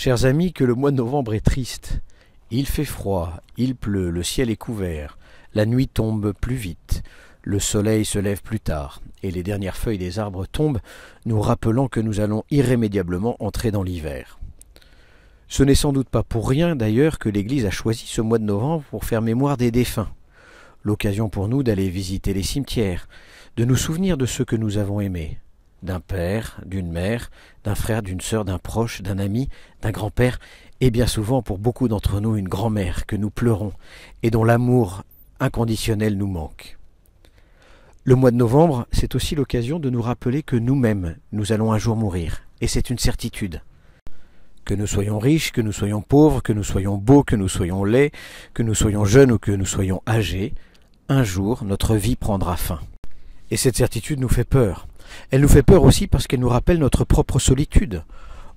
Chers amis, que le mois de novembre est triste. Il fait froid, il pleut, le ciel est couvert, la nuit tombe plus vite, le soleil se lève plus tard, et les dernières feuilles des arbres tombent, nous rappelant que nous allons irrémédiablement entrer dans l'hiver. Ce n'est sans doute pas pour rien d'ailleurs que l'Église a choisi ce mois de novembre pour faire mémoire des défunts. L'occasion pour nous d'aller visiter les cimetières, de nous souvenir de ceux que nous avons aimés, d'un père, d'une mère, d'un frère, d'une sœur, d'un proche, d'un ami, d'un grand-père, et bien souvent pour beaucoup d'entre nous une grand-mère que nous pleurons et dont l'amour inconditionnel nous manque. Le mois de novembre, c'est aussi l'occasion de nous rappeler que nous-mêmes, nous allons un jour mourir, et c'est une certitude. Que nous soyons riches, que nous soyons pauvres, que nous soyons beaux, que nous soyons laids, que nous soyons jeunes ou que nous soyons âgés, un jour notre vie prendra fin. Et cette certitude nous fait peur. Elle nous fait peur aussi parce qu'elle nous rappelle notre propre solitude.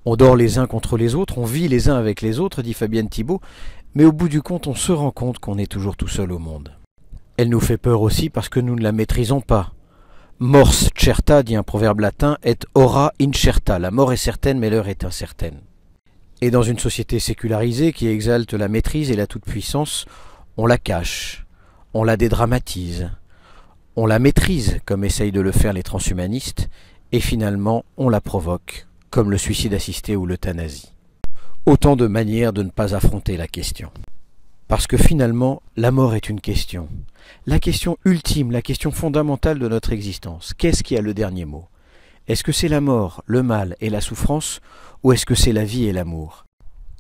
On dort les uns contre les autres, on vit les uns avec les autres, dit Fabienne Thibault, mais au bout du compte, on se rend compte qu'on est toujours tout seul au monde. Elle nous fait peur aussi parce que nous ne la maîtrisons pas. Mors certa, dit un proverbe latin, et ora incerta. La mort est certaine, mais l'heure est incertaine. Et dans une société sécularisée qui exalte la maîtrise et la toute-puissance, on la cache, on la dédramatise, on la maîtrise, comme essayent de le faire les transhumanistes, et finalement on la provoque, comme le suicide assisté ou l'euthanasie. Autant de manières de ne pas affronter la question. Parce que finalement, la mort est une question. La question ultime, la question fondamentale de notre existence. Qu'est-ce qui a le dernier mot? Est-ce que c'est la mort, le mal et la souffrance, ou est-ce que c'est la vie et l'amour?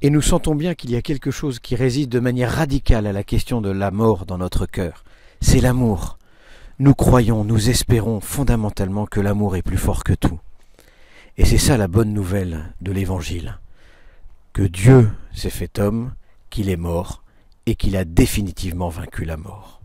Et nous sentons bien qu'il y a quelque chose qui résiste de manière radicale à la question de la mort dans notre cœur. C'est l'amour. Nous croyons, nous espérons fondamentalement que l'amour est plus fort que tout. Et c'est ça la bonne nouvelle de l'Évangile. Que Dieu s'est fait homme, qu'il est mort, et qu'il a définitivement vaincu la mort.